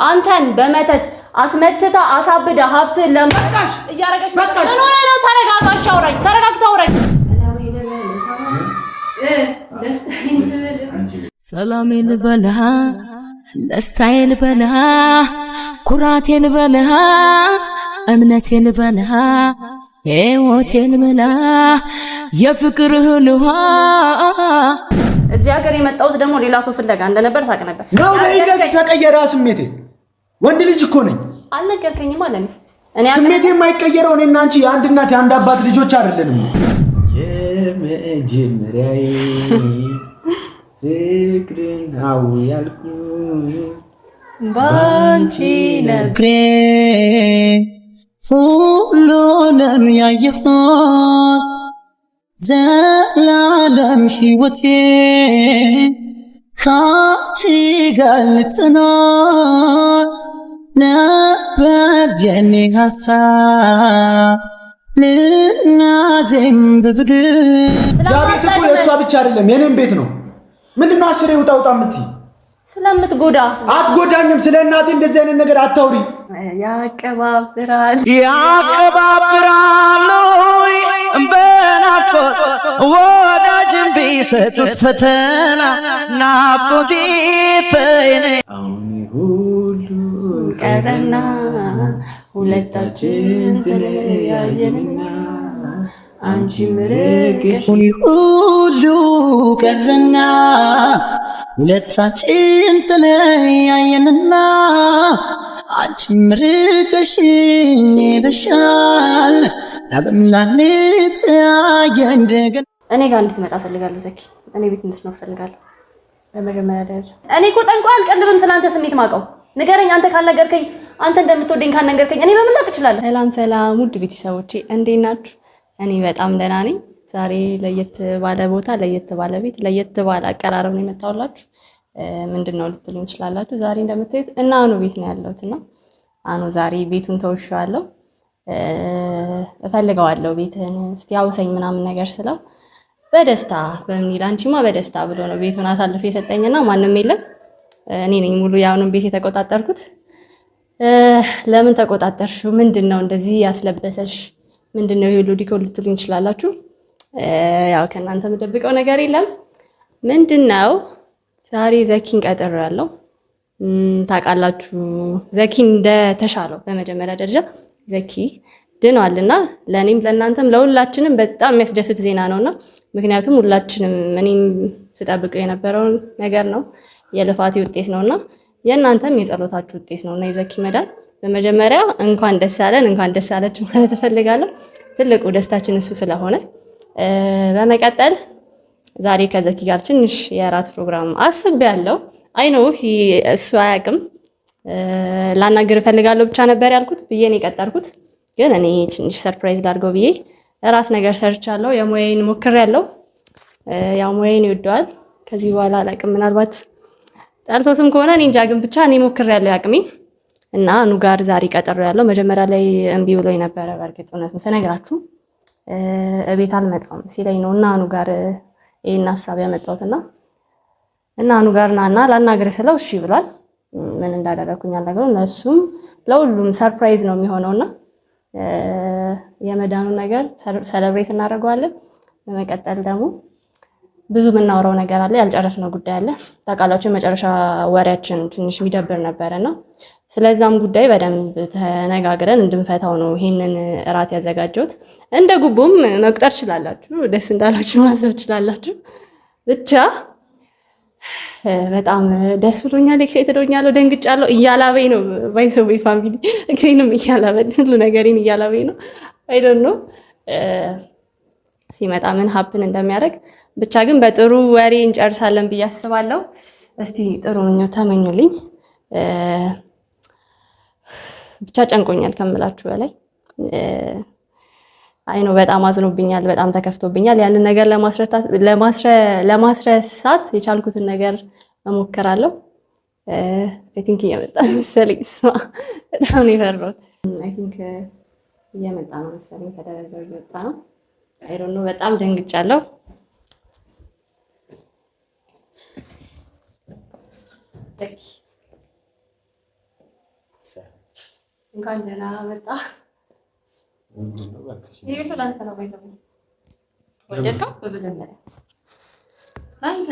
አንተን በመተት አስመትታ አሳብዳ ሀብት ለማቃሽ እያረጋሽ ምን ሆነ ነው? ተረጋጋሽ፣ አውራኝ፣ ተረጋግታ አውራኝ። ሰላሜን በልሃ ደስታዬን በልሃ ኩራቴን በልሃ እምነቴን በልሃ ሕይወቴን በልሃ የፍቅርህን ውሃ። እዚህ ሀገር የመጣሁት ደግሞ ሌላ ሰው ፍለጋ እንደነበር ታውቅ ነበር ነው። በሂደት ተቀየረ ስሜቴ። ወንድ ልጅ እኮ ነኝ። አልነገርከኝም ማለት ነው። እኔ ስሜቴ የማይቀየረው እኔና አንቺ የአንድ እናት የአንድ አባት ልጆች አይደለንም። የመጀመሪያዬ ፍቅርን አው ያልኩ ባንቺ ነግሬ ሁሉንም ያየሁት ዘላለም ሕይወቴ ካንቺ ጋር ልትኖር ነበር የኔ ሀሳብ። ልናዜም በፍቅር ያ ቤት እኮ የእሷ ብቻ አይደለም የኔም ቤት ነው። ምንድነው አስሬ ውጣ ውጣ የምትይ? ስለምትጎዳ አትጎዳኝም። ስለ እናቴ እንደዚህ አይነት ነገር አታውሪ። ያቀባብራል በናፍቆት ወዳጅን ቢሰጡት ፈተና ናፍቆት ተይኔ አሁን ሁሉ ቀረና ሁለታችን ተለያየንና አንቺ ምርቅሽ ሁሉ ቀረና ሁለታችን ተለያየንና አንቺ ምርቅሽኝ ሄደሻል። አበምላልት ያየንደገን እኔ ጋር እንድትመጣ ፈልጋለሁ ዘኪ። እኔ ቤት እንድትኖር ፈልጋለሁ። በመጀመሪያ ደረጃ እኔ እኮ ጠንቋይ አልቀልብም። ስላንተ ስሜት ማውቀው ንገረኝ። አንተ ካልነገርከኝ፣ አንተ እንደምትወደኝ ካልነገርከኝ እኔ በምን ላውቅ እችላለሁ? ሰላም ሰላም፣ ውድ ቤተሰቦቼ እንዴት ናችሁ? እኔ በጣም ደህና ነኝ። ዛሬ ለየት ባለ ቦታ፣ ለየት ባለ ቤት፣ ለየት ባለ አቀራረብ ነው የመጣሁላችሁ። ምንድነው ልትሉኝ ትችላላችሁ። ዛሬ እንደምታዩት እና አኑ ቤት ነው ያለሁትና አኑ ዛሬ ቤቱን ተውሻለሁ። እፈልገዋለሁ ቤትህን እስቲ አውሰኝ ምናምን ነገር ስለው በደስታ በምን ይላል አንቺማ በደስታ ብሎ ነው ቤቱን አሳልፎ የሰጠኝና ማንም የለም። እኔ ነኝ ሙሉ ያውንም ቤት የተቆጣጠርኩት። ለምን ተቆጣጠርሽው? ምንድነው እንደዚህ ያስለበሰሽ? ምንድነው ይሄ ሁሉ ዲኮር ልትሉኝ ትችላላችሁ። ያው ከእናንተ የምደብቀው ነገር የለም። ምንድነው ዛሬ ዘኪን ቀጥሬያለሁ። ታውቃላችሁ ዘኪን እንደተሻለው በመጀመሪያ ደረጃ ዘኪ ድኗልና ለኔም ለእናንተም ለሁላችንም በጣም የሚያስደስት ዜና ነውና ምክንያቱም ሁላችንም እኔም ስጠብቀው የነበረው ነገር ነው፣ የልፋቴ ውጤት ነውና የእናንተም የጸሎታችሁ ውጤት ነውና የዘኪ መዳን በመጀመሪያ እንኳን ደስ አለን እንኳን ደስ አላችሁ ማለት እፈልጋለሁ። ትልቁ ደስታችን እሱ ስለሆነ በመቀጠል ዛሬ ከዘኪ ጋር ትንሽ የራት ፕሮግራም አስቤያለሁ። አይ ኖ እሱ አያውቅም። ላናግር እፈልጋለሁ ብቻ ነበር ያልኩት ብዬ ነው የቀጠርኩት። ግን እኔ ትንሽ ሰርፕራይዝ ላድርገው ብዬ እራት ነገር ሰርቻለሁ። የሙያዬን ሞክሬያለሁ። ያው ሙያዬን ይወደዋል። ከዚህ በኋላ አላውቅም፣ ምናልባት ጠልቶትም ከሆነ እኔ እንጃ፣ ግን ብቻ እኔ ሞክሬያለሁ ያቅሜ እና አኑ ጋር ዛሬ ቀጠሬያለሁ። መጀመሪያ ላይ እምቢ ብሎኝ ነበረ። በእርግጥ እውነት ነው ስነግራችሁ እቤት አልመጣም ሲለኝ ነው እና አኑ ጋር ይሄን ሐሳብ ያመጣሁትና እና አኑ ጋር ናና ላናግር ስለው እሺ ብሏል። ምን እንዳደረኩኝ አልነገሩም። ለሱም ለሁሉም ሰርፕራይዝ ነው የሚሆነውና የመዳኑን ነገር ሰለብሬት እናደርገዋለን። በመቀጠል ደግሞ ብዙ የምናወራው ነገር አለ፣ ያልጨረስነው ጉዳይ አለ። ታውቃላችሁ የመጨረሻ ወሬያችን ትንሽ የሚደብር ነበረና ስለዛም ጉዳይ በደንብ ተነጋግረን እንድንፈታው ነው ይሄንን እራት ያዘጋጀሁት። እንደ ጉቦም መቁጠር ትችላላችሁ፣ ደስ እንዳላችሁ ማሰብ ትችላላችሁ። ብቻ በጣም ደስ ብሎኛል፣ ኤክሳይትድ ሆኛለሁ፣ ደንግጫለሁ። እያላበኝ ነው ባይሰው ፋሚሊ እግሬንም እያላበኝ ሁሉ ነገሬን እያላበኝ ነው። አይ ዶንት ኖ ሲመጣ ምን ሀፕን እንደሚያደርግ ብቻ ግን በጥሩ ወሬ እንጨርሳለን ብዬ አስባለሁ። እስቲ ጥሩ ምኞት ተመኙልኝ። ብቻ ጨንቆኛል ከምላችሁ በላይ አይ ነው በጣም አዝኖብኛል፣ በጣም ተከፍቶብኛል። ያንን ነገር ለማስረሳት የቻልኩትን ነገር እሞክራለሁ። አይ ቲንክ እየመጣ መሰለኝ። በጣም ነው የፈራሁት። አይ ቲንክ እየመጣ ነው መሰለኝ፣ ከደረጃው እየመጣ ነው። አይ ዶንት ኖ በጣም ደንግጫለሁ። እንኳን ደህና መጣ። ይሄ ላንተ ነው ባይዘው ወደድከው? በመጀመሪያ ላንተ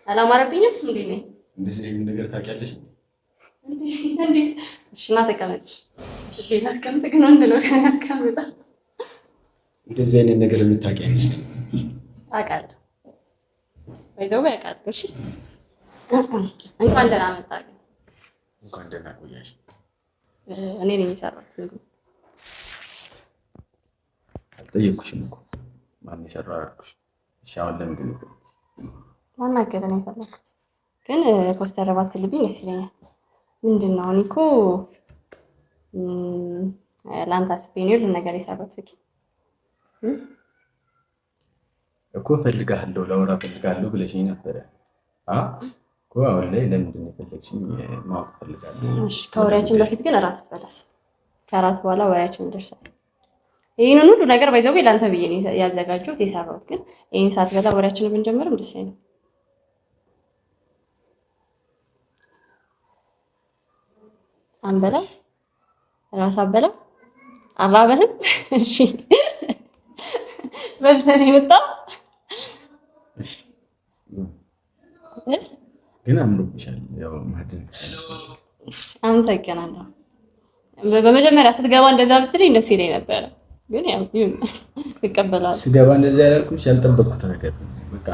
አላማረብኝም እንዴ ነኝ እንደዚህ አይነት ነገር ታውቂያለሽ እንዴ? እሺ እና ተቀመጭ። እሺ አስቀምጥ። ግን ወንድ ነው ያስቀምጣ። እንደዚህ አይነት ነገር የምታውቂ አይመስለኝም። አውቃለሁ ባይዘው ያውቃለሁ። እሺ እንኳን ደህና መጣ። እንኳን ደህና ቆያሽ። እኔ ነኝ የሰራሁት ምግብ። አልጠየኩሽም እኮ ማን የሰራው አልኩሽ። እሺ አሁን ለምንድን ነው ማናገር ነው የፈለኩት? ግን ፖስተር ባትልብኝ ደስ ይለኛል። ምንድን ነው እኔ እኮ ለአንተ አስቤ ነው ሁሉ ነገር የሰራሁት። እኮ እፈልግሃለሁ ላወራ እፈልግሃለሁ ብለሽኝ ነበረ እኮ። አሁን ላይ ለምንድን ነው የፈለግሽኝ ማወቅ እፈልጋለሁ። እሺ ከወሬያችን በፊት ግን እራት ትበላስ። ከእራት በኋላ ወሬያችን ይደርሳል። ይሄንን ሁሉ ነገር ባይዘው ለአንተ ብዬ ነው ያዘጋጀሁት የሰራሁት። ግን ይሄን ሳትበላ ወሬያችንን ብንጀምርም ደስ አይልም። አንበላ እራት አበላ አራበህም። እሺ በልተን የመጣ እሺ ግን አምሮብሻል። ያው ማድረግ አመሰግናለሁ። በመጀመሪያ ስትገባ እንደዛ ብትለኝ ደስ ይለኝ ነበረ። ግን ያው ትቀበላለህ። ስገባ እንደዛ ያልኩሽ ያልጠበቅኩት ነገር በቃ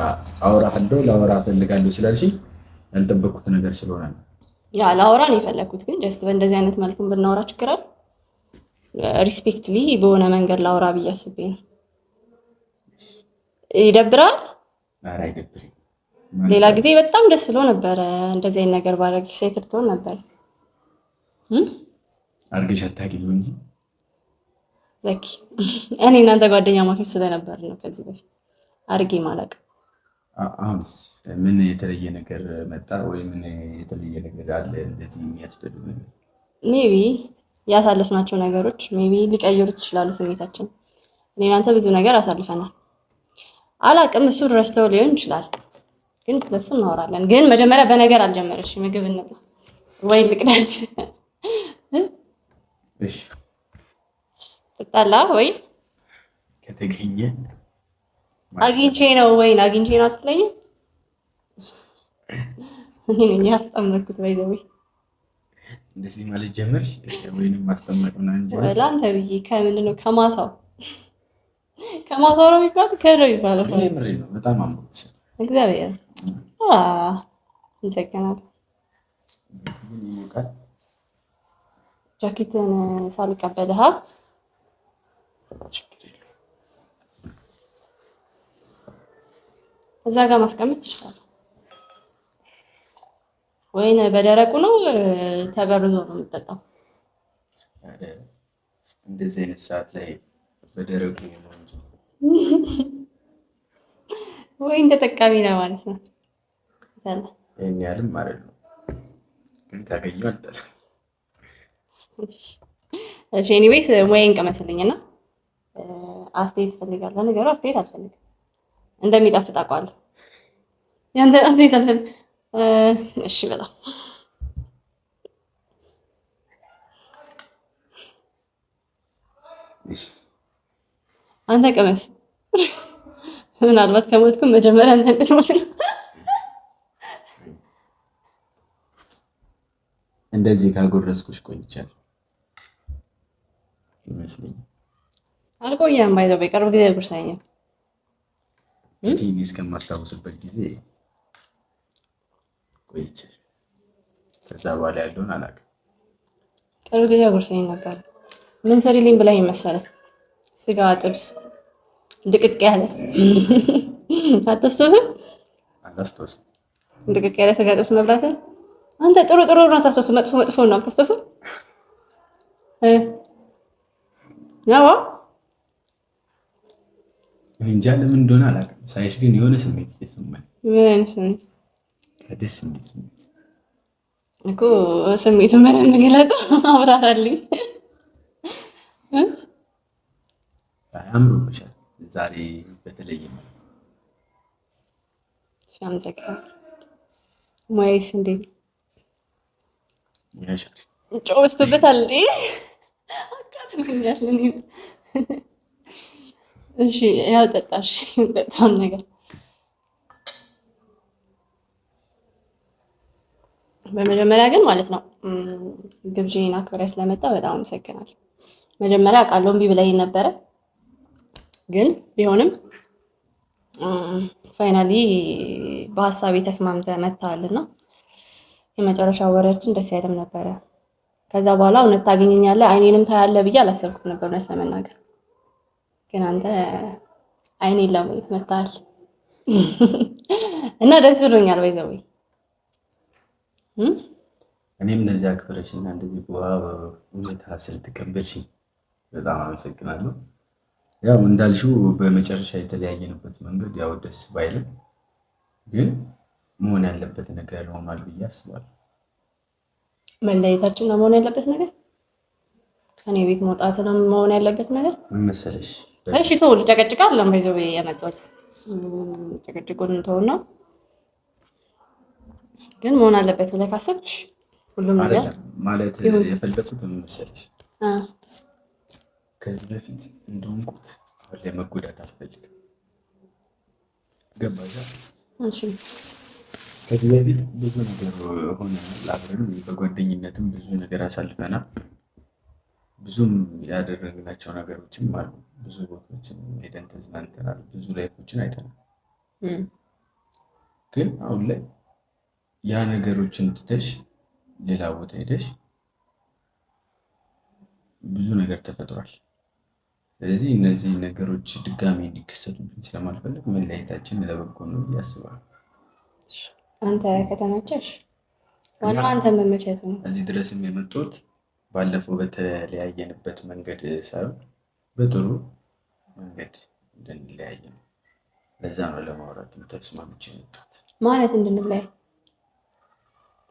አወራለሁ ላወራ እፈልጋለሁ ስላልሽኝ ያልጠበቅኩት ነገር ስለሆነ ነው። ያ ላወራ ነው የፈለኩት። ግን ጀስት በእንደዚህ አይነት መልኩ ብናወራ ችግር አለ? ሪስፔክትሊ በሆነ መንገድ ላወራ ብዬ አስቤ ነው። ይደብራል? ኧረ አይደብርም። ሌላ ጊዜ በጣም ደስ ብሎ ነበረ እንደዚህ አይነት ነገር ባደረግ ኤክሳይትድ ትሆን ነበር። አድርገሽ አታውቂም እንጂ ዘኪ እኔ እናንተ ጓደኛ ማቾች ስለነበር ነው ከዚህ በፊት አድርጌ ማለቅ። አሁንስ ምን የተለየ ነገር መጣ ወይ ምን የተለየ ነገር አለ እንደዚህ የሚያስደርግ ነገር? ሜቢ ያሳለፍናቸው ነገሮች ሜቢ ሊቀይሩት ይችላሉ ስሜታችን። እኔ እናንተ ብዙ ነገር አሳልፈናል። አላቅም እሱ ረስተው ሊሆን ይችላል። ግን ስለሱ እናወራለን። ግን መጀመሪያ በነገር አልጀመረሽ። ምግብ እንብላ ወይ ልቅዳጅ? እሺ ትጣላ ወይ ከተገኘ አግኝቼ ነው ወይ አግኝቼ ነው አትለኝም? እኔ ነኝ ያስጠመቅኩት ባይዘው እንደዚህ ማለት ጀመርሽ ወይንም ማስጠመቅ ምናምን ጀመርሽ? ወላ አንተ ብዬ ከምንድን ነው ከማሳው ነው የሚባለው ከረው ይባላል። እኔ ምሬ ነው በጣም አምሮብሻል። እግዚአብሔር እንሰከናል። ጃኬትን ሳልቀበልህ እዛ ጋር ማስቀመጥ ትችላለህ። ወይን በደረቁ ነው ተበርዞ ነው የምጠጣው? እንደዚህ አይነት ሰዓት ላይ በደረቁ ነው እንጂ ወይን ተጠቃሚ ነው ማለት ነው። ይሄን ያህልም ማለት ነው። ግን ካገኘው አልጠላም። እሺ ኤኒዌይስ ወይን ቀመስልኝና አስተያየት እፈልጋለሁ። ነገሩ አስተያየት አልፈልግም። እንደሚጣፍጥ አውቃለሁ። ያንተ አስተያየት አልፈልግም። እሺ በጣም አንተ ቀመስ። ምናልባት ከሞትኩም መጀመሪያ አንተ እንድትሞት ነው። እንደዚህ ካጎረስኩሽ ቆይቻለሁ ይመስለኛል። አልቆየም። ባይዘው በቅርብ ጊዜ ጉርሳኛል። እኔ እስከማስታውስበት ጊዜ ቆይቻለሁ። ከዛ በኋላ ያለውን አላውቅም። ቅርብ ጊዜ ጉርሳኝ ነበር። ምን ሰሪልኝ ብላኝ መሰለህ? ስጋ ጥብስ ድቅቅ ያለ አታስታውስም? አላስታውስም። ድቅቅ ያለ ስጋ ጥብስ መብላት አንተ ጥሩ ነው አታስታውስም? መጥፎ ነው አታስታውስም? ያው እኔ እንጃ ለምን እንደሆነ አላውቅም። ሳይሽ ግን የሆነ ስሜት እየተሰማኝ። ምን አይነት ስሜት? ደስ የሚል ስሜት እኮ። ስሜቱን በደንብ ግለጸው፣ አብራራልኝ። አምሮብሻል ዛሬ በተለየ መልኩ። አመሰግናለሁ። ሙያዬስ እንዴት ነው? ሙያሽ ጨው በዝቶበታል እንዴ? አቃጥልኛል እኔ። እሺ ያው ጠጣሽ ጠጣውን ነገር በመጀመሪያ ግን ማለት ነው ግብዣዬን አክብረሽ ስለመጣ በጣም አመሰግናለሁ። መጀመሪያ አውቃለሁ እምቢ ብለኸኝ ነበረ፣ ግን ቢሆንም ፋይናሊ በሀሳቤ ተስማምተህ መጥተሃልና የመጨረሻ ወሬያችን ደስ አይልም ነበረ። ከዛ በኋላ እውነት ታገኘኛለህ አይኔንም ታያለህ ብዬ አላሰብኩም ነበር እውነት ለመናገር፣ ግን አንተ አይኔን ለማየት መጥተሃል እና ደስ ብሎኛል። ባይዘው እኔም እንደዚህ አክብረሽና እንደዚህ በውሃ ሁኔታ ስለተቀበልሽኝ በጣም አመሰግናለሁ። ያው እንዳልሽው በመጨረሻ የተለያየንበት መንገድ ያው ደስ ባይልም ግን መሆን ያለበት ነገር ሆኗል ብዬ አስባለሁ። መለየታችን ነው መሆን ያለበት ነገር፣ ከኔ ቤት መውጣት ነው መሆን ያለበት ነገር። ምን መሰለሽ? እሺ ተው ልጨቀጭቅ አይደለም ባይዘው የመጣሁት ጭቅጭቁን ተውና፣ ግን መሆን አለበት ብለህ ካሰብሽ ሁሉም ነገር ማለት የፈለኩት ምን መሰለሽ? ከዚህ በፊት እንደሆንኩት አሁን ላይ መጎዳት አልፈልግም። ገባሽ? እሺ። ከዚህ በፊት ብዙ ነገር ሆነናል አብረን፣ በጓደኝነትም ብዙ ነገር አሳልፈናል። ብዙም ያደረግናቸው ነገሮችም አሉ። ብዙ ቦታዎችን ሄደን ተዝናንተናል። ብዙ ላይፎችን አይተናል። ግን አሁን ላይ ያ ነገሮችን ትተሽ ሌላ ቦታ ሄደሽ ብዙ ነገር ተፈጥሯል። ስለዚህ እነዚህ ነገሮች ድጋሚ እንዲከሰቱብን ስለማልፈልግ መለያየታችን ለበጎ ነው ብዬ አስባለሁ። አንተ ከተመቸሽ ዋናው አንተ መመቸት ነው። እዚህ ድረስም የመጡት ባለፈው በተለያየንበት መንገድ ሳይሆን በጥሩ መንገድ እንድንለያየ ነው። ለዛ ነው ለማውራት ተስማምቼ የመጣሁት። ማለት እንድንለያይ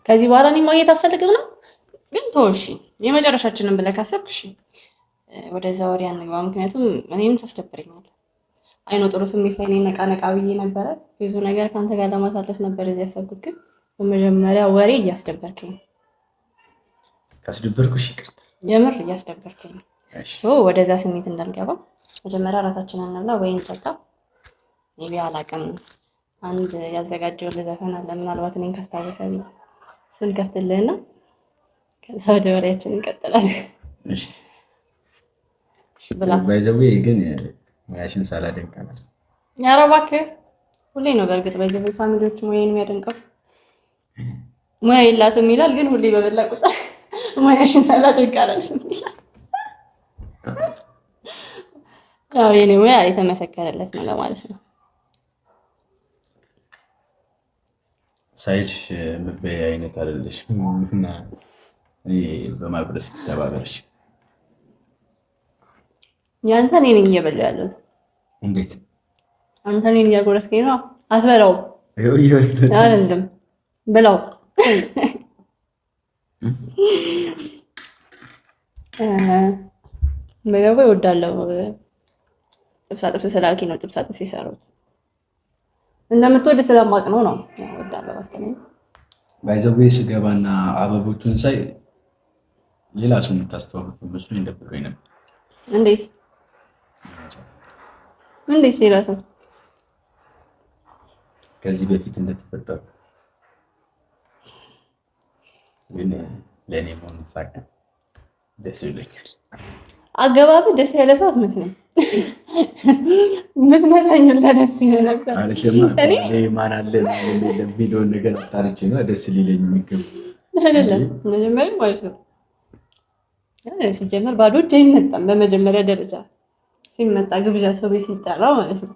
ከዚህ በኋላ እኔ ማግኘት አልፈልግም ነው። ግን ተወው እሺ፣ የመጨረሻችንን ብለህ ካሰብክ እሺ ወደዛ ወሬ አንግባ። ምክንያቱም እኔንም ታስደብረኛለህ። አይኖ ጥሩ ስሜት ላይ ነቃ ነቃ ብዬ ነበረ። ብዙ ነገር ከአንተ ጋር ለማሳለፍ ነበር እዚህ ያሰብኩት፣ ግን በመጀመሪያ ወሬ እያስደበርከኝ ነው። ካስደበርኩሽ ይቅርታ። የምር እያስደበርከኝ ነው። ወደዛ ስሜት እንዳልገባ መጀመሪያ እራታችንን እንብላ ወይ እንጠጣ። ሜቢ አላውቅም፣ አንድ ያዘጋጀሁልህ ዘፈን አለ፣ ምናልባት እኔን ካስታወሰ ብዬ እሱን ከፍትልህና ከዛ ወደ ወሬያችን እንቀጥላለን። እሺ ባይዘዌ ግን ሙያሽን ሳላደንቅ አላልኩም። ኧረ እባክህ ሁሌ ነው በእርግጥ ባይዘዌ ፋሚሊዎች ሙያዬን የሚያደንቀው። ሙያ የላትም ይላል፣ ግን ሁሌ በበላ ቁጥር ሙያሽን ሳላደንቅ አላልኩም ይላል። ያው የኔ ሙያ የተመሰከረለት ነው ለማለት ነው። ሳይልሽ የምትበይ አይነት አይደለሽም እና እኔ በማጉረስ ተባበርሽ። ያንተ እኔ ነኝ እየበላሁ ያለሁት። እንዴት? አንተ እኔን እያጎረስከኝ ነው። አትበላውም አይደለም ብላው። በደንብ እወዳለሁ። ጥብሳ ጥብስ ስላልከኝ ነው ጥብሳ ጥብስ የሰራሁት። እንደምትወድ ስለማውቅ ነው ነው እወዳለሁ። ባትከኝ ባይዘዌ ስገባና አበቦቹን ሳይ ሌላ ሰው የምታስተዋውቅ መስሎኝ ደብሮኝ ነበር። እንዴት እንዴት ሌላ ሰው? ከዚህ በፊት እንደተፈጠሩ ግን ለእኔ መሆን ሳቀ ደስ ይለኛል። አገባብ ደስ ያለ ሰው አትመስልም። ምትመታኝ ደስ ይለኝ ነበር። እኔ ማን አለ የሚለውን ነገር አጣርቼ ነው ደስ ሊለኝ የሚገባው አይደለም። መጀመሪያ ማለት ነው ሲጀመር ባዶ እጅ አይመጣም። በመጀመሪያ ደረጃ ሲመጣ ግብዣ ሰው ቤት ሲጠራ ማለት ነው።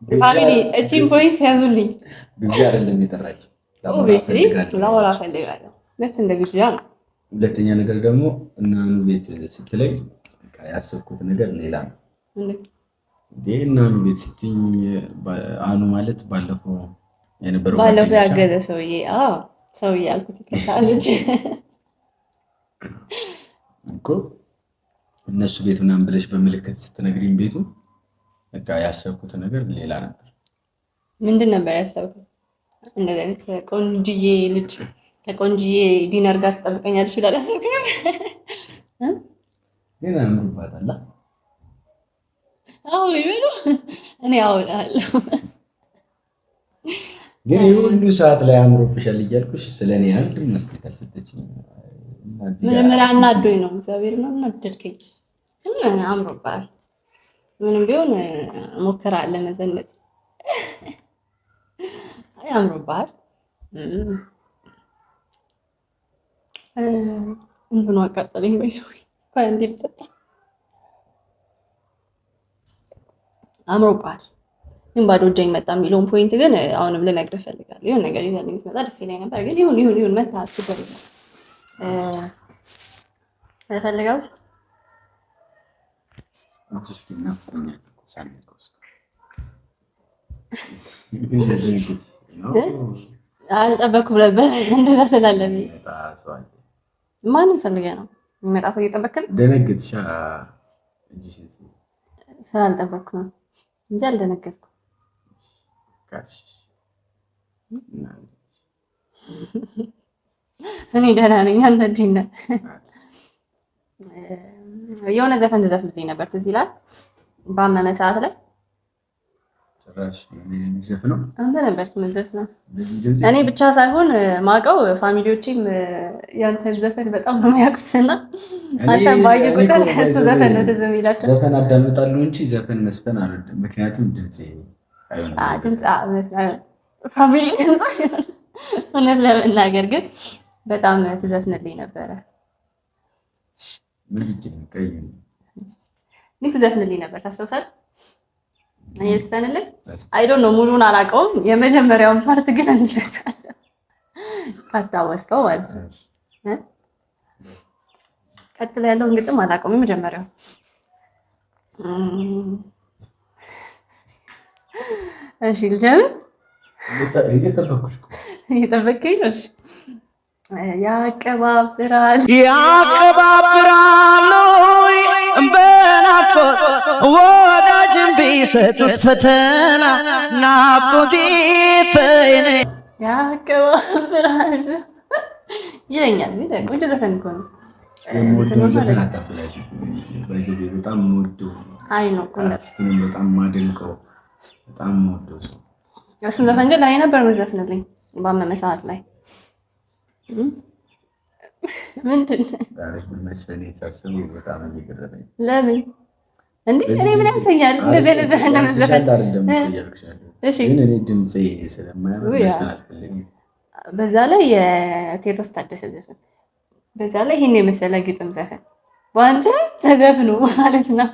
ፋሚሊ እቺን ፖይንት ያዙልኝ። ግብዣ አይደለም የጠራች ላወራ ፈልጋለሁ። መች እንደ ግብዣ ነው። ሁለተኛ ነገር ደግሞ እናኑ ቤት ስትለኝ ያሰብኩት ነገር ሌላ ነው። እናኑ ቤት ስትኝ አኑ ማለት ባለፈው የነበረው ባለፈው ያገዘ ሰውዬ ሰውዬ አልኩት ይከታለች እኮ እነሱ ቤት ምናምን ብለሽ በምልክት ስትነግሪኝ ቤቱ በቃ ያሰብኩት ነገር ሌላ ነበር። ምንድን ነበር ያሰብኩት? እንደዚህ አይነት ቆንጅዬ ልጅ ከቆንጂዬ ዲነር ጋር ትጠብቀኛለች ብላ አላሰብክም? ግን አምሮባታል። አዎ ይበሉ። እኔ አውላለሁ። ግን የሁሉ ሰዓት ላይ አምሮብሻል እያልኩሽ ስለኔ አንድ መስጠት አልሰጠችኝም። መጀመሪያ አናዶኝ ነው እግዚአብሔር ነው እናደድከኝ። አምሮባል። ምንም ቢሆን ሞክራለሁ ለመዘነጥ። አይ አምሮባል። እንትኑ አቃጠለኝ ወይ ቆይ እንዴ ልሰጣ አምሮባል። ግን ባዶ እጄ መጣ የሚለውን ፖይንት ግን አሁንም ልነግርህ እፈልጋለሁ። የሆነ ነገር ይዘልኝ ብትመጣ ደስ ይለኝ ነበር። ግን ይሁን መታ ችግር የለም። ፈልጋውስ አልጠበኩም ነበር እንደዛ ስላለብኝ። ማንም ፈልገህ ነው የሚመጣ ሰው እየጠበክ ነው? ደነገጥሽ? ስላልጠበኩ ነው እንጂ አልደነገጥኩም። እኔ ደህና ነኝ። አንተ እንዴት ነህ? የሆነ ዘፈን ትዘፍንልኝ ነበር ትዝ ይላል? ባመመ ሰዓት ላይ አንተ ነበርክ የምትዘፍነው። እኔ ብቻ ሳይሆን ማውቀው ፋሚሊዎቼም ያንተን ዘፈን በጣም ነው የሚያውቁት እና አንተን ባየ ቁጥር እሱ ዘፈን ነው ትዝ የሚላቸው። ዘፈን አዳምጣለሁ እንጂ ዘፈን መስፈን አልወድም። ምክንያቱም ድምፅ ፋሚሊ ድምፅ እውነት ለመናገር ግን በጣም ትዘፍንልኝ ነበረ። ግን ትዘፍንልኝ ነበር ታስታውሳለህ? እኔ ልስተንልህ አይ ዶንት ኖ ሙሉውን አላውቀውም። የመጀመሪያውን ፓርት ግን እንለታለን ካስታወስከው ማለት ነው። ቀጥሎ ያለውን ግጥም አላውቀውም። የመጀመሪያው እሺ ልጀምር። እየጠበቅከኝ ነው? እሺ ያቀባብራል በናፍቆት ወዳጅን ቢሰጡት ፈተና ናፍቆት ተይነ ያቀባብራል ይለኛል። ግን ቆንጆ ዘፈን እኮ ነው። በጣም የምወደው አርቲስቱን በጣም የማደንቀው በጣም የምወደው ሰው እሱን ዘፈን ግን ላይ ነበር መዘፍንልኝ ባመመ ሰዓት ላይ ምንድን ለምን እንዴ? እኔ ምን ያንሰኛል? እንደዚህ አይነት ዘፈን ለመዘፈን እኔ ድምፄ ስለማያምር በዛ ላይ የቴዎድሮስ ታደሰ ዘፈን፣ በዛ ላይ ይሄን የመሰለ ግጥም ዘፈን በአንተ ተዘፍኖ ማለት ነው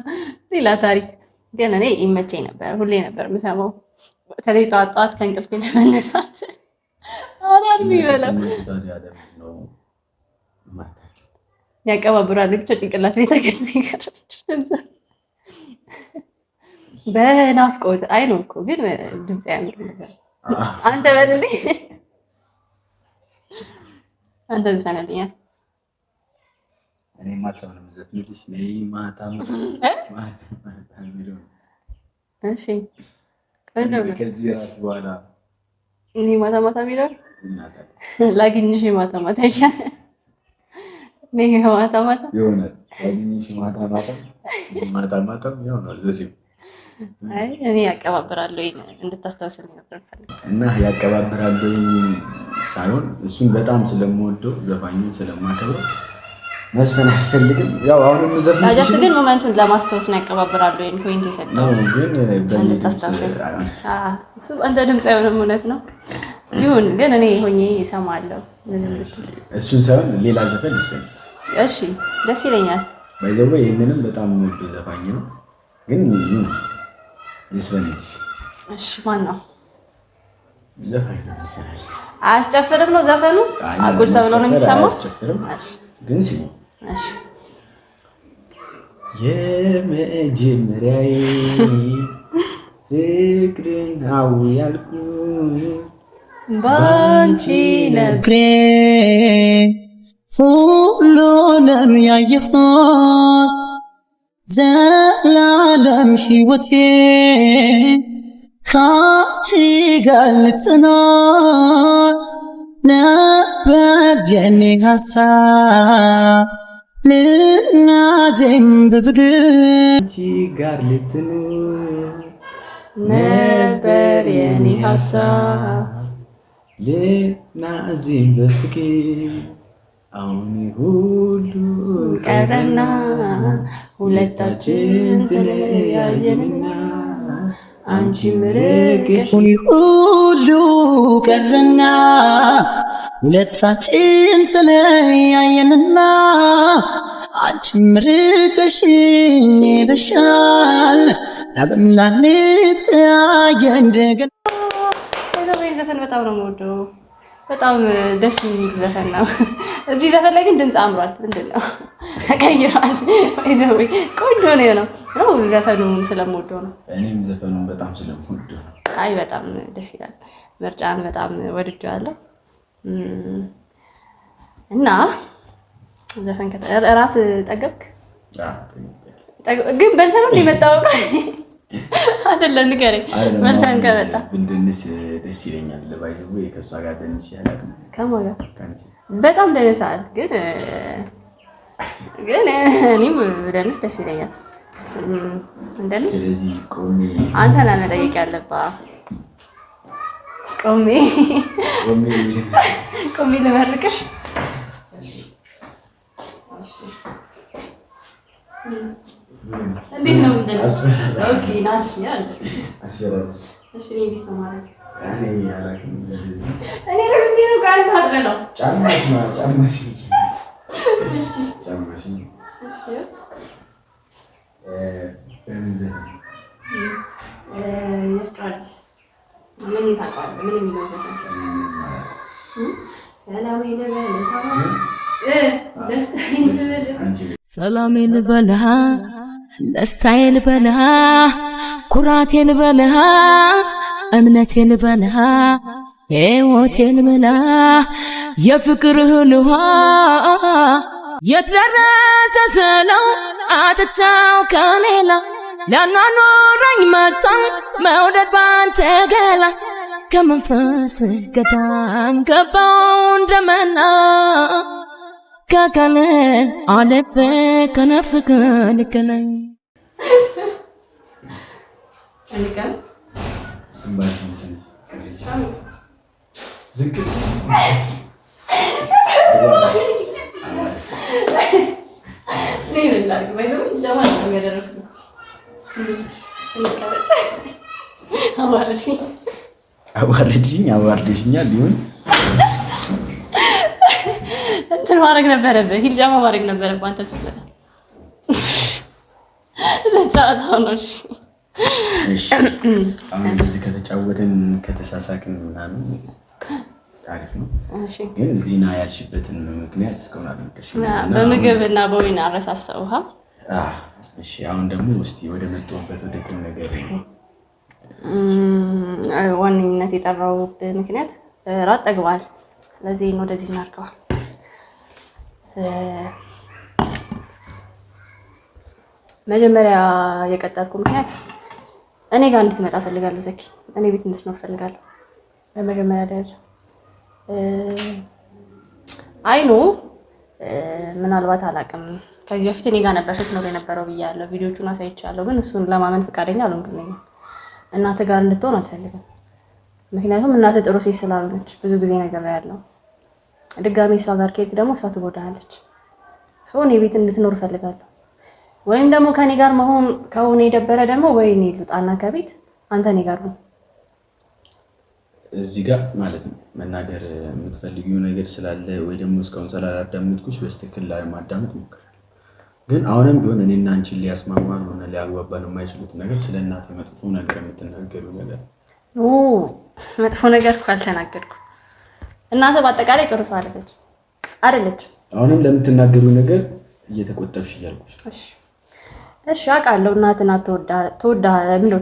ሌላ ታሪክ። ግን እኔ ይመቸኝ ነበር፣ ሁሌ ነበር የምሰማው። በተለይ ጠዋት ጠዋት ከእንቅልፌ ለመነሳት አራር የሚበላው ያቀባብራል ብቻ ጭንቅላት ቤት ተገጽ ይቀርስ በናፍቆት አይ ነው እኮ ግን ድምጽ ያምር ነበር። አንተ በልልኝ አንተ ዘፈነልኝ። እኔ ማታው ነው ዘፍንልሽ ነይ ማታ እሺ ከዚህ ራት በኋላ እኔ ማታ ማታ ቢላል ላግኝሽ ማታ ማታ ይሻላል። ነይ ማታ ማታ ይሆናል ላግኝሽ ማታ ማታ ይሆናል። ለዚህ አይ እኔ ያቀባብራለሁ እንድታስታውስልኝ ነበር ፈልግ እና ያቀባብራለሁ ሳይሆን እሱን በጣም ስለምወደው ዘፋኙን ስለማከብረው መስፈን አልፈልግም። ያው አሁንም ዘፈንሽ ግን ሞመንቱን ለማስታወስ ነው ያቀባብራለሁ ይሄን ፖይንት የሰጠው ግን እንድታስታውስ እሱ አንተ ድምጽ አይሆንም እውነት ነው። ይሁን ግን እኔ ሆኜ እሰማለሁ ምንም ብትል እሱን ሳይሆን ሌላ ዘፈን ይስፈን። እሺ ደስ ይለኛል። ባይዘው ይሄንንም በጣም የምወደው ዘፋኝ ነው ግን ይስፈንሽ። እሺ ማን ነው ዘፋኝ? አያስጨፍርም ነው ዘፈኑ? አቁጭ ተብሎ ነው የሚሰማው? እሺ ግን ሲሙ እሺ የመጀመሪያዬ ፍቅርን አው ያልኩ ባንቺ ነግሬ ሁሉንም ያየሁት ዘላለም ሕይወቴ ካንቺ ጋር ልጽናት ነበር የኔ ሀሳብ ልናዜም በፍቅር አንቺ ጋር ልትኖር ነበር የኔ ሀሳብ ልናዜም በፍቅር አሁን ሁሉ ቀረና ሁለታችን ተለያየንና አንቺም ርቀሽ ሁሉ ቀረና ሁለታችን ተለያየንና አንቺም ርቀሽኝ ሄደሻል ዳግም ላንተያየ እንደገና ዘፈን በጣም ነው የምወደው። በጣም ደስ የሚል ዘፈን ነው። እዚህ ዘፈን ላይ ግን ድምፅ አምሯል። ምንድን ነው ተቀይሯል? ወይዘው ቆንጆ ነው ነው ዘፈኑን ስለምወደው ነው። እኔም ዘፈኑን በጣም ስለምወደው ነው። አይ በጣም ደስ ይላል። ምርጫን በጣም ወድጄዋለሁ። እና ዘፈን እራት ጠገብክ? ግን በልተህ ነው የመጣው? አይደለም ንገረኝ። መልሰን ከመጣ ብንድንስ ደስ ይለኛል። ባይዘው ከሷ ጋር ደንሽ ያላቅም ከማን ጋር በጣም ደነሳል። ግን እኔም ደንስ ደስ ይለኛል። እንደንስ ስለዚህ ቆሜ አንተ ነህ መጠየቅ ያለብህ። ቆሜ ልመርቅሽ። እንዴት ነው እንደዚህ? ኦኬ ናሽ ያለ አስፈራሽ። እሺ እንዴት ነው ማለት? እኔ ያላቅም እንደዚህ እኔ ረስሜ ነው ጋር ታድረለው ጫማሽ ጫማሽ እሺ በምንዘን የፍቅራዲስ ምን ታውቃለህ? ምን የሚለው ዘፈን ሰላሜ ልበልሃ ደስታዬ ልበልሃ ኩራቴ ልበልሃ እምነቴ ልበልሃ ሕይወቴ ልበልሃ የፍቅርህን ውሃ የት ደረሰ ስለው አጥቻው ከሌላ ሊያኗኑረኝ መጣን መውደድ ባንተ ገላ ከመንፈስ ገዳም ገባው እንደመና ከካለ አለፈ ከነፍስ ከልከለኝ አንቀን ዝቅ አዋርደሽኛል ሊሆን እንትን ማድረግ ነበረብህ። ሂል ጫማ ማድረግ ነበረብህ አንተ ተፈለ ለጫወታው ነው። እሺ አሁን እዚህ ከተጫወትን ከተሳሳቅን ምናምን አሪፍ ነው። እሺ ግን ዚና ያልሽበትን ምክንያት እስካሁን አልነገርሽም። በምግብ እና በወይን አረሳሳውሃ። እሺ አሁን ደግሞ እስቲ ወደ መጣሁበት ወደ ቁም ነገር ዋነኝነት የጠራሁበት ምክንያት ራት ጠግቧል። ስለዚህ ወደዚህ እናድርገዋል። መጀመሪያ የቀጠርኩ ምክንያት እኔ ጋር እንድትመጣ ፈልጋለሁ። ዘኪ እኔ ቤት እንድትኖር ፈልጋለሁ። በመጀመሪያ ደረጃ አይኑ ምናልባት አላውቅም፣ ከዚህ በፊት እኔ ጋር ነበር ስትኖር የነበረው ብያለሁ። ቪዲዮቹን አሳይቻለሁ። ግን እሱን ለማመን ፈቃደኛ አልሆንክልኝም። እናትህ ጋር እንድትሆን አልፈልግም። ምክንያቱም እናትህ ጥሩ ሴት ስላልሆነች ብዙ ጊዜ ነገር ያለው ድጋሜ እሷ ጋር ከሄድክ ደግሞ እሷ ትጎዳለች። እኔ ቤት እንድትኖር እፈልጋለሁ። ወይም ደግሞ ከኔ ጋር መሆን ከሆነ የደበረ ደግሞ ወይ እኔ ልውጣና ከቤት አንተ እኔ ጋር ሁን። እዚህ ጋር ማለት ነው መናገር የምትፈልጊው ነገር ስላለ ወይ ደግሞ እስካሁን ስላላዳመጥኩሽ በስትክክል ለማዳመጥ ሞክራለሁ። ግን አሁንም ቢሆን እኔና አንቺን ሊያስማማን ሆነ ሊያግባባን የማይችሉት ነገር ስለ እናትህ መጥፎ ነገር የምትናገሪው ነገር መጥፎ ነገር እኮ አልተናገርኩም። እናትህ በአጠቃላይ ጥሩ ሰው አይደለች። አሁንም ለምትናገሪው ነገር እየተቆጠብሽ እያልኩሽ። እሺ አውቃለሁ። እናትህ ናት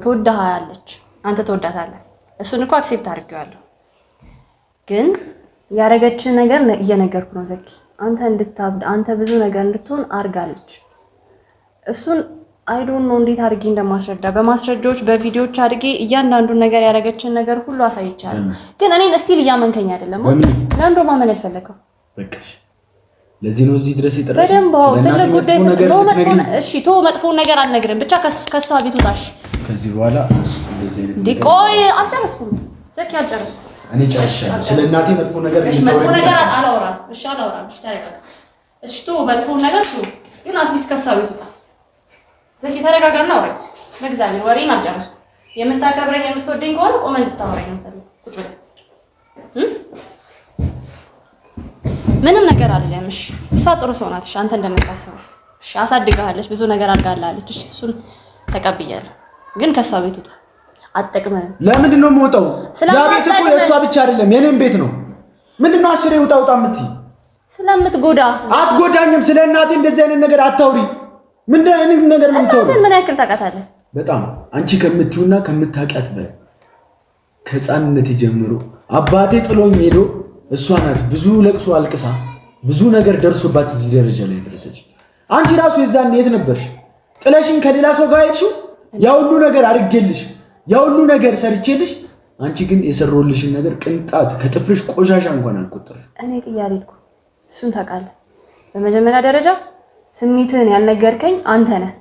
ትወድሃለች፣ አንተ ትወዳታለህ። እሱን እኮ አክሴፕት አድርጌዋለሁ። ግን ያደረገችን ነገር እየነገርኩ ነው ዘኪ። አንተ እንድታብድ አንተ ብዙ ነገር እንድትሆን አድርጋለች። እሱን አይ ዶንት ኖ እንዴት አድርጌ እንደማስረዳ በማስረጃዎች በቪዲዮዎች አድርጌ እያንዳንዱን ነገር ያደረገችን ነገር ሁሉ አሳይቻለሁ። ግን እኔን እስቲል እያመንከኝ አይደለም። ለምን ደማ ምን አልፈለከው? በቃሽ ለዚህ ነው እዚህ ድረስ ይጥራሽ። በደንብ ትልቅ ጉዳይ ነው። እሺ ቶ መጥፎ ነገር አልነግርም። ብቻ ከሷ ቤት ውጣሽ። ከዚህ በኋላ እንደዚህ አይነት ዲቆይ አልጨረስኩም። ዘኪ አልጨረስኩም። እኔ ጨርሻለሁ። ስለ እናቴ መጥፎ ነገር መጥፎ ነገር አላወራም። እሺ አላወራም። እሺ ተረጋጋ። እሺ ቶ መጥፎ ነገር ግን አትሊስት ከሷ ቤት ውጣ። ዘኪ ተረጋጋና አውራ። በእግዚአብሔር ወሬን አልጨረስኩም። የምታከብረኝ የምትወደኝ ከሆነ ቆመ እንድታወራኝ ነው ፈልግ። ቁጭ በል። ምንም ነገር አይደለም። እሺ እሷ ጥሩ ሰው ናት። እሺ አንተ እንደምታስበው እሺ አሳድጋለች፣ ብዙ ነገር አድርጋለች። እሺ እሱን ተቀብያለሁ። ግን ከሷ ቤት ውጣ። አትጠቅምህም። ለምንድን ነው የምወጣው? ያ ቤት እኮ የሷ ብቻ አይደለም የኔም ቤት ነው። ምንድነው አስሬ ውጣ የምትይ? ስለምትጎዳ። አትጎዳኝም። ስለ እናቴ እንደዚህ አይነት ነገር አታውሪ። ምንድነው አይነት ነገር የምትወሩ? ምን ያክል ታውቃታለህ? በጣም አንቺ ከምትዩና ከምታውቂያት በላይ ከህፃንነት ጀምሮ አባቴ ጥሎኝ ሄዶ እሷ ናት ብዙ ለቅሶ አልቅሳ ብዙ ነገር ደርሶባት እዚህ ደረጃ ላይ ደረሰች። አንቺ ራሱ የዛን የት ነበርሽ? ጥለሽኝ ከሌላ ሰው ጋር ሄድሽው። ያ ሁሉ ነገር አድርጌልሽ ያ ሁሉ ነገር ሰርቼልሽ፣ አንቺ ግን የሰሮልሽን ነገር ቅንጣት ከጥፍርሽ ቆሻሻ እንኳን አልቆጠርሽ። እኔ ጥያቄ ልኩ እሱን ታውቃለህ። በመጀመሪያ ደረጃ ስሜትን ያልነገርከኝ አንተ ነህ።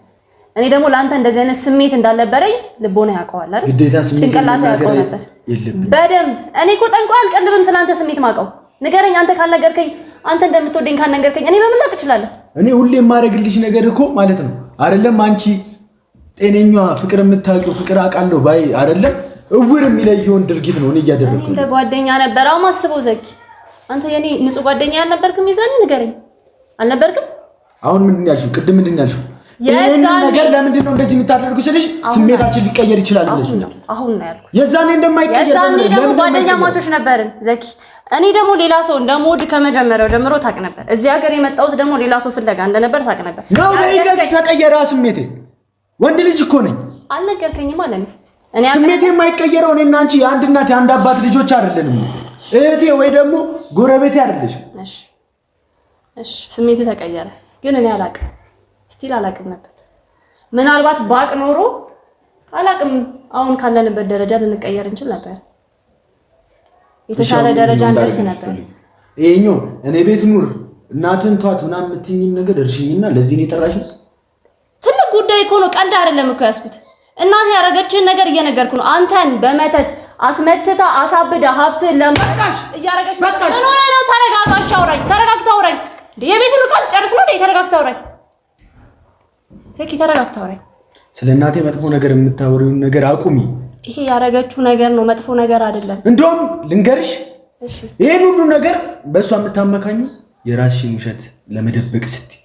እኔ ደግሞ ለአንተ እንደዚህ አይነት ስሜት እንዳልነበረኝ ልቦና ያውቀዋል አይደል? ግዴታ ስሜት ጭንቅላት ያውቀው ነበር በደንብ። እኔ እኮ ጠንቋይ አልቀልብም ስላንተ ስሜት ማውቀው። ንገረኝ። አንተ ካልነገርከኝ፣ አንተ እንደምትወደኝ ካልነገርከኝ እኔ በምን ላውቅ እችላለሁ? እኔ ሁሌ የማደርግልሽ ነገር እኮ ማለት ነው አይደለም አንቺ ጤነኛዋ ፍቅር የምታውቂው ፍቅር አውቃለሁ ባይ አይደለም እውር የሚለየውን ድርጊት ነው እኔ እያደረኩኝ። እንደ ጓደኛ ነበር። አሁን አስበው ዘኪ፣ አንተ የኔ ንጹህ ጓደኛ አልነበርክም? ይዘን ንገረኝ። አልነበርክም? አሁን ምንድን ያልሽው? ቅድም ምንድን ያልሽው? ይሄን ነገር ለምንድን ነው እንደዚህ የምታደርጉ ስልሽ ስሜታችን ሊቀየር ይችላል ብለሽ ነው። አሁን ነው ያልኩት። የዛኔ እንደማይቀየር ለምን ጓደኛ ማቾች ነበርን ዘኪ። እኔ ደግሞ ሌላ ሰው እንደምወድ ከመጀመሪያው ጀምሮ ታውቅ ነበር። እዚህ ሀገር የመጣሁት ደግሞ ሌላ ሰው ፍለጋ እንደነበር ታውቅ ነበር። ነው በሂደት ተቀየረ ስሜቴ። ወንድ ልጅ እኮ ነኝ። አልነገርከኝም ማለት ነው። እኔ ስሜቴ የማይቀየረው እኔና አንቺ የአንድ እናት የአንድ አባት ልጆች አይደለንም። እህቴ ወይ ደግሞ ጎረቤቴ አይደለሽ። እሺ ስሜቴ ተቀየረ፣ ግን እኔ አላውቅም። ስቲል አላውቅም ነበር። ምናልባት ባቅ ኖሮ አላውቅም፣ አሁን ካለንበት ደረጃ ልንቀየር እንችል ነበር። የተሻለ ደረጃ እንደርስ ነበር። ይሄኛው እኔ ቤት ኑር እናትን ቷት ምናምን የምትይኝ ነገር እርሽኝና ለዚህ ነው የጠራሽኝ። ትልቅ ጉዳይ እኮ ነው፣ ቀልድ አይደለም እኮ ያስኩት። እናቴ ያረገችን ነገር እየነገርኩ ነው። አንተን በመተት አስመትታ አሳብዳ ሀብትን ለማቃሽ እያረገች ነው። ተረጋጋሽ፣ አውራኝ፣ ተረጋግታ አውራኝ። የቤቱን ቃል ጨርስ ነው። ተረጋግታ አውራኝ ዘኪ፣ ተረጋግታ አውራኝ። ስለ እናቴ መጥፎ ነገር የምታወሪውን ነገር አቁሚ። ይሄ ያረገችው ነገር ነው፣ መጥፎ ነገር አይደለም። እንደውም ልንገርሽ፣ ይሄን ሁሉ ነገር በእሷ የምታመካኙ የራስሽን ውሸት ለመደበቅ ስትይ